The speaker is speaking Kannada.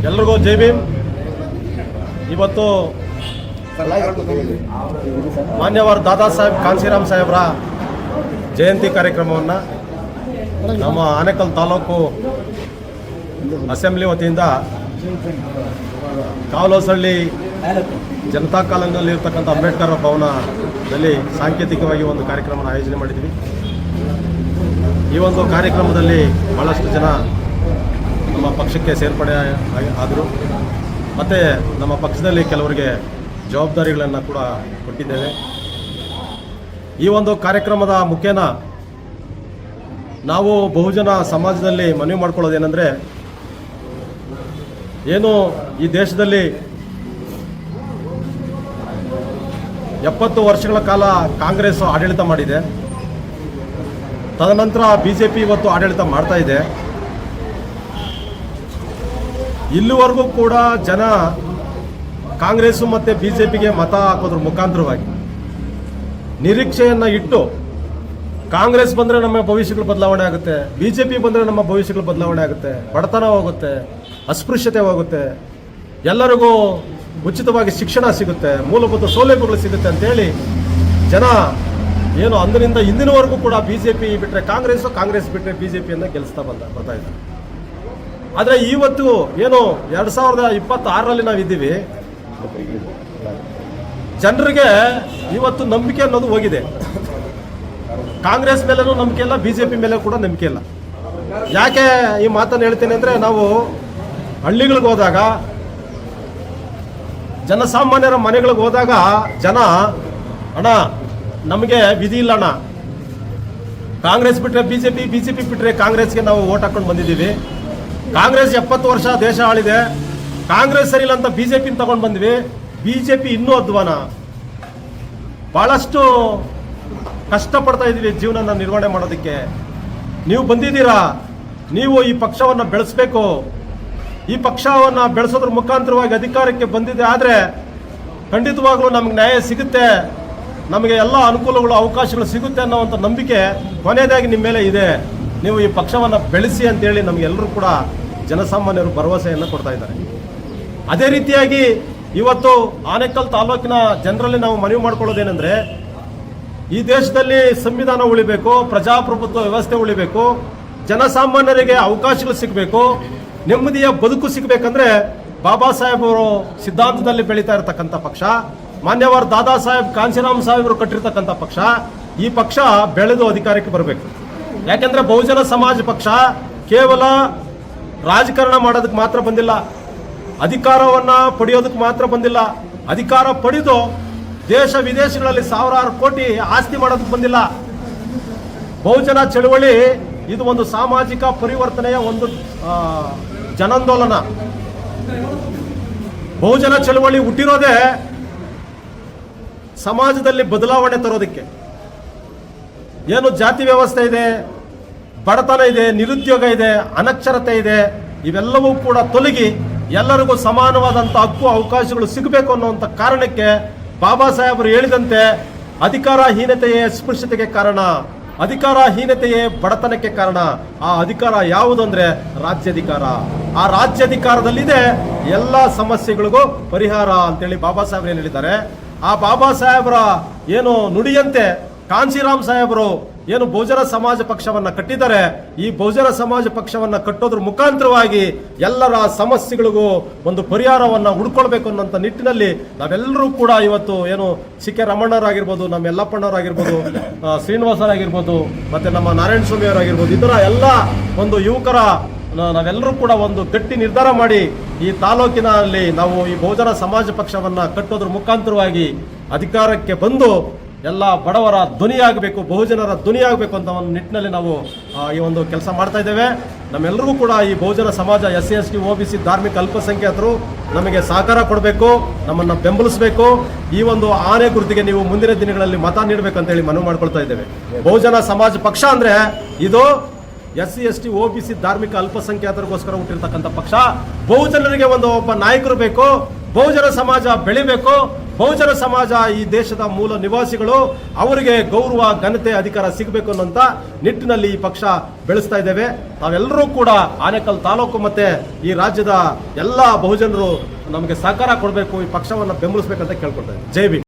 ಎಲ್ರಿಗೂ ಜೈ ಭೀಮ್. ಇವತ್ತು ಮಾನ್ಯವಾದ ದಾದಾ ಸಾಹೇಬ್ ಕಾನ್ಸಿರಾಮ್ ಸಾಹೇಬ್ರ ಜಯಂತಿ ಕಾರ್ಯಕ್ರಮವನ್ನು ನಮ್ಮ ಆನೇಕಲ್ ತಾಲೂಕು ಅಸೆಂಬ್ಲಿ ವತಿಯಿಂದ ಕಾವಲಹೊಸಳ್ಳಿ ಜನತಾ ಕಾಲೋನಿಯಲ್ಲಿ ಇರ್ತಕ್ಕಂಥ ಅಂಬೇಡ್ಕರ್ ಭವನದಲ್ಲಿ ಸಾಂಕೇತಿಕವಾಗಿ ಒಂದು ಕಾರ್ಯಕ್ರಮವನ್ನು ಆಯೋಜನೆ ಮಾಡಿದ್ವಿ. ಈ ಒಂದು ಕಾರ್ಯಕ್ರಮದಲ್ಲಿ ಭಾಳಷ್ಟು ಜನ ನಮ್ಮ ಪಕ್ಷಕ್ಕೆ ಸೇರ್ಪಡೆ ಆದರು. ಮತ್ತು ನಮ್ಮ ಪಕ್ಷದಲ್ಲಿ ಕೆಲವರಿಗೆ ಜವಾಬ್ದಾರಿಗಳನ್ನು ಕೂಡ ಕೊಟ್ಟಿದ್ದೇವೆ. ಈ ಒಂದು ಕಾರ್ಯಕ್ರಮದ ಮುಖೇನ ನಾವು ಬಹುಜನ ಸಮಾಜದಲ್ಲಿ ಮನವಿ ಮಾಡ್ಕೊಳ್ಳೋದೇನೆಂದರೆ, ಏನು ಈ ದೇಶದಲ್ಲಿ 70 ವರ್ಷಗಳ ಕಾಲ ಕಾಂಗ್ರೆಸ್ ಆಡಳಿತ ಮಾಡಿದೆ. ತದನಂತರ BJP ಇವತ್ತು ಆಡಳಿತ ಮಾಡ್ತಾ ಇದೆ. ಇಲ್ಲಿವರೆಗೂ ಕೂಡ ಜನ ಕಾಂಗ್ರೆಸ್ಸು ಮತ್ತು BJPಗೆ ಮತ ಹಾಕೋದ್ರ ಮುಖಾಂತರವಾಗಿ ನಿರೀಕ್ಷೆಯನ್ನು ಇಟ್ಟು, ಕಾಂಗ್ರೆಸ್ ಬಂದರೆ ನಮ್ಮ ಭವಿಷ್ಯಗಳು ಬದಲಾವಣೆ ಆಗುತ್ತೆ, BJP ಬಂದರೆ ನಮ್ಮ ಭವಿಷ್ಯಗಳು ಬದಲಾವಣೆ ಆಗುತ್ತೆ, ಬಡತನ ಹೋಗುತ್ತೆ, ಅಸ್ಪೃಶ್ಯತೆ ಹೋಗುತ್ತೆ, ಎಲ್ಲರಿಗೂ ಉಚಿತವಾಗಿ ಶಿಕ್ಷಣ ಸಿಗುತ್ತೆ, ಮೂಲಭೂತ ಸೌಲಭ್ಯಗಳು ಸಿಗುತ್ತೆ ಅಂತೇಳಿ ಜನ ಏನು ಅಂದಿನಿಂದ ಇಂದಿನವರೆಗೂ ಕೂಡ BJP ಬಿಟ್ಟರೆ ಕಾಂಗ್ರೆಸ್ಸು, ಕಾಂಗ್ರೆಸ್ ಬಿಟ್ಟರೆ BJPಯನ್ನು ಗೆಲ್ಲಿಸ್ತಾ ಬರ್ತಾ ಇದ್ದಾರೆ. ಆದರೆ ಇವತ್ತು ಏನು 2026ರಲ್ಲಿ ನಾವಿದ್ದೀವಿ, ಜನರಿಗೆ ಇವತ್ತು ನಂಬಿಕೆ ಅನ್ನೋದು ಹೋಗಿದೆ. ಕಾಂಗ್ರೆಸ್ ಮೇಲೂ ನಂಬಿಕೆ ಇಲ್ಲ, BJP ಮೇಲೆ ಕೂಡ ನಂಬಿಕೆ ಇಲ್ಲ. ಯಾಕೆ ಈ ಮಾತನ್ನು ಹೇಳ್ತೇನೆ ಅಂದರೆ, ನಾವು ಹಳ್ಳಿಗಳಿಗೆ ಹೋದಾಗ, ಜನಸಾಮಾನ್ಯರ ಮನೆಗಳಿಗೆ ಹೋದಾಗ ಜನ, ಅಣ್ಣ ನಮಗೆ ವಿಧಿ ಇಲ್ಲ ಅಣ್ಣ, ಕಾಂಗ್ರೆಸ್ ಬಿಟ್ಟರೆ BJP, BJP ಬಿಟ್ಟರೆ ಕಾಂಗ್ರೆಸ್ಗೆ ನಾವು ಓಟ್ ಹಾಕೊಂಡು ಬಂದಿದ್ದೀವಿ, ಕಾಂಗ್ರೆಸ್ 70 ವರ್ಷ ದೇಶ ಆಳಿದೆ, ಕಾಂಗ್ರೆಸ್ ಸರಿಯಿಲ್ಲ ಅಂತ BJP ತಗೊಂಡು ಬಂದ್ವಿ, BJP ಇನ್ನೂ ಅಧ್ವಾನ, ಭಾಳಷ್ಟು ಕಷ್ಟಪಡ್ತಾ ಇದ್ದೀವಿ ಜೀವನನ ನಿರ್ವಹಣೆ ಮಾಡೋದಕ್ಕೆ. ನೀವು ಬಂದಿದ್ದೀರಾ, ನೀವು ಈ ಪಕ್ಷವನ್ನು ಬೆಳೆಸಬೇಕು, ಈ ಪಕ್ಷವನ್ನು ಬೆಳೆಸೋದ್ರ ಮುಖಾಂತರವಾಗಿ ಅಧಿಕಾರಕ್ಕೆ ಬಂದಿದೆ ಆದರೆ ಖಂಡಿತವಾಗ್ಲೂ ನಮಗೆ ನ್ಯಾಯ ಸಿಗುತ್ತೆ, ನಮಗೆ ಎಲ್ಲ ಅನುಕೂಲಗಳು ಅವಕಾಶಗಳು ಸಿಗುತ್ತೆ ಅನ್ನೋವಂಥ ನಂಬಿಕೆ ಕೊನೆಯದಾಗಿ ನಿಮ್ಮ ಮೇಲೆ ಇದೆ. ನೀವು ಈ ಪಕ್ಷವನ್ನು ಬೆಳೆಸಿ ಅಂತೇಳಿ ನಮಗೆಲ್ಲರೂ ಕೂಡ ಜನಸಾಮಾನ್ಯರು ಭರವಸೆಯನ್ನು ಕೊಡ್ತಾ ಇದ್ದಾರೆ. ಅದೇ ರೀತಿಯಾಗಿ ಇವತ್ತು ಆನೇಕಲ್ ತಾಲೂಕಿನ ಜನರಲ್ಲಿ ನಾವು ಮನವಿ ಮಾಡ್ಕೊಳ್ಳೋದೇನೆಂದರೆ, ಈ ದೇಶದಲ್ಲಿ ಸಂವಿಧಾನ ಉಳಿಬೇಕು, ಪ್ರಜಾಪ್ರಭುತ್ವ ವ್ಯವಸ್ಥೆ ಉಳಿಬೇಕು, ಜನಸಾಮಾನ್ಯರಿಗೆ ಅವಕಾಶಗಳು ಸಿಗಬೇಕು, ನೆಮ್ಮದಿಯ ಬದುಕು ಸಿಗಬೇಕಂದ್ರೆ ಬಾಬಾ ಸಾಹೇಬರು ಸಿದ್ಧಾಂತದಲ್ಲಿ ಬೆಳೀತಾ ಇರತಕ್ಕಂಥ ಪಕ್ಷ, ಮಾನ್ಯವಾದ ದಾದಾ ಸಾಹೇಬ್ ಕಾನ್ಸಿರಾಮ್ ಸಾಹೇಬರು ಕಟ್ಟಿರ್ತಕ್ಕಂಥ ಪಕ್ಷ, ಈ ಪಕ್ಷ ಬೆಳೆದು ಅಧಿಕಾರಕ್ಕೆ ಬರಬೇಕು. ಯಾಕೆಂದರೆ ಬಹುಜನ ಸಮಾಜ ಪಕ್ಷ ಕೇವಲ ರಾಜಕಾರಣ ಮಾಡೋದಕ್ಕೆ ಮಾತ್ರ ಬಂದಿಲ್ಲ, ಅಧಿಕಾರವನ್ನು ಪಡೆಯೋದಕ್ಕೆ ಮಾತ್ರ ಬಂದಿಲ್ಲ, ಅಧಿಕಾರ ಪಡೆದು ದೇಶ ವಿದೇಶಗಳಲ್ಲಿ ಸಾವಿರಾರು ಕೋಟಿ ಆಸ್ತಿ ಮಾಡೋದಕ್ಕೆ ಬಂದಿಲ್ಲ. ಬಹುಜನ ಚಳವಳಿ ಇದು ಒಂದು ಸಾಮಾಜಿಕ ಪರಿವರ್ತನೆಯ ಒಂದು ಜನಾಂದೋಲನ. ಬಹುಜನ ಚಳವಳಿ ಹುಟ್ಟಿರೋದೇ ಸಮಾಜದಲ್ಲಿ ಬದಲಾವಣೆ ತರೋದಕ್ಕೆ. ಏನು ಜಾತಿ ವ್ಯವಸ್ಥೆ ಇದೆ, ಬಡತನ ಇದೆ, ನಿರುದ್ಯೋಗ ಇದೆ, ಅನಕ್ಷರತೆ ಇದೆ, ಇವೆಲ್ಲವೂ ಕೂಡ ತೊಲಗಿ ಎಲ್ಲರಿಗೂ ಸಮಾನವಾದಂಥ ಹಕ್ಕು ಅವಕಾಶಗಳು ಸಿಗಬೇಕು ಅನ್ನುವಂಥ ಕಾರಣಕ್ಕೆ ಬಾಬಾ ಸಾಹೇಬರು ಹೇಳಿದಂತೆ ಅಧಿಕಾರಹೀನತೆಯೇ ಅಸ್ಪೃಶ್ಯತೆಗೆ ಕಾರಣ, ಅಧಿಕಾರಹೀನತೆಯೇ ಬಡತನಕ್ಕೆ ಕಾರಣ. ಆ ಅಧಿಕಾರ ಯಾವುದು ಅಂದರೆ ರಾಜ್ಯಾಧಿಕಾರ. ಆ ರಾಜ್ಯಾಧಿಕಾರದಲ್ಲಿದೆ ಎಲ್ಲ ಸಮಸ್ಯೆಗಳಿಗೂ ಪರಿಹಾರ ಅಂತೇಳಿ ಬಾಬಾ ಸಾಹೇಬರು ಏನು ಹೇಳಿದ್ದಾರೆ. ಆ ಬಾಬಾ ಸಾಹೇಬರ ಏನು ನುಡಿಯಂತೆ ಕಾನ್ಸಿರಾಮ್ ಸಾಹೇಬರು ಏನು ಬಹುಜನ ಸಮಾಜ ಪಕ್ಷವನ್ನು ಕಟ್ಟಿದ್ದಾರೆ, ಈ ಬಹುಜನ ಸಮಾಜ ಪಕ್ಷವನ್ನು ಕಟ್ಟೋದ್ರ ಮುಖಾಂತರವಾಗಿ ಎಲ್ಲರ ಸಮಸ್ಯೆಗಳಿಗೂ ಒಂದು ಪರಿಹಾರವನ್ನು ಹುಡ್ಕೊಳ್ಬೇಕು ಅನ್ನೋಂಥ ನಿಟ್ಟಿನಲ್ಲಿ ನಾವೆಲ್ಲರೂ ಕೂಡ ಇವತ್ತು ಏನು CK ರಮಣ್ಣರಾಗಿರ್ಬೋದು, ನಮ್ಮ ಯಲ್ಲಪ್ಪಣ್ಣವರಾಗಿರ್ಬೋದು, ಶ್ರೀನಿವಾಸರಾಗಿರ್ಬೋದು, ಮತ್ತು ನಮ್ಮ ನಾರಾಯಣ ಸ್ವಾಮಿ ಅವರಾಗಿರ್ಬೋದು, ಇದರ ಎಲ್ಲ ಒಂದು ಯುವಕರ ನಾವೆಲ್ಲರೂ ಕೂಡ ಒಂದು ಗಟ್ಟಿ ನಿರ್ಧಾರ ಮಾಡಿ ಈ ತಾಲೂಕಿನಲ್ಲಿ ನಾವು ಈ ಬಹುಜನ ಸಮಾಜ ಪಕ್ಷವನ್ನು ಕಟ್ಟೋದ್ರ ಮುಖಾಂತರವಾಗಿ ಅಧಿಕಾರಕ್ಕೆ ಬಂದು ಎಲ್ಲ ಬಡವರ ಧ್ವನಿಯಾಗಬೇಕು, ಬಹುಜನರ ಧ್ವನಿಯಾಗಬೇಕು ಅಂತ ಒಂದು ನಿಟ್ಟಿನಲ್ಲಿ ನಾವು ಈ ಒಂದು ಕೆಲಸ ಮಾಡ್ತಾ ಇದ್ದೇವೆ. ನಮ್ಮೆಲ್ಲರಿಗೂ ಕೂಡ ಈ ಬಹುಜನ ಸಮಾಜ SC ST OBC ಧಾರ್ಮಿಕ ಅಲ್ಪಸಂಖ್ಯಾತರು ನಮಗೆ ಸಹಕಾರ ಕೊಡಬೇಕು, ನಮ್ಮನ್ನು ಬೆಂಬಲಿಸಬೇಕು. ಈ ಒಂದು ಆನೆ ಗುರುತಿಗೆ ನೀವು ಮುಂದಿನ ದಿನಗಳಲ್ಲಿ ಮತ ನೀಡಬೇಕಂತೇಳಿ ಮನವಿ ಮಾಡ್ಕೊಳ್ತಾ ಇದ್ದೇವೆ. ಬಹುಜನ ಸಮಾಜ ಪಕ್ಷ ಅಂದರೆ ಇದು SC ST OBC ಧಾರ್ಮಿಕ ಅಲ್ಪಸಂಖ್ಯಾತರಿಗೋಸ್ಕರ ಹುಟ್ಟಿರ್ತಕ್ಕಂಥ ಪಕ್ಷ. ಬಹುಜನರಿಗೆ ಒಬ್ಬ ನಾಯಕರು ಬೇಕು, ಬಹುಜನ ಸಮಾಜ ಬೆಳಿಬೇಕು, ಬಹುಜನ ಸಮಾಜ ಈ ದೇಶದ ಮೂಲ ನಿವಾಸಿಗಳು, ಅವರಿಗೆ ಗೌರವ, ಘನತೆ, ಅಧಿಕಾರ ಸಿಗಬೇಕು ಅನ್ನೋಂಥ ನಿಟ್ಟಿನಲ್ಲಿ ಈ ಪಕ್ಷ ಬೆಳೆಸ್ತಾ ಇದ್ದೇವೆ. ತಾವೆಲ್ಲರೂ ಕೂಡ ಆನೇಕಲ್ ತಾಲೂಕು ಮತ್ತೆ ಈ ರಾಜ್ಯದ ಎಲ್ಲ ಬಹುಜನರು ನಮಗೆ ಸಹಕಾರ ಕೊಡಬೇಕು, ಈ ಪಕ್ಷವನ್ನು ಬೆಂಬಲಿಸಬೇಕಂತ ಕೇಳ್ಕೊಳ್ತಾ ಇದ್ದೀವಿ. ಜೈ ಭೀಮ್.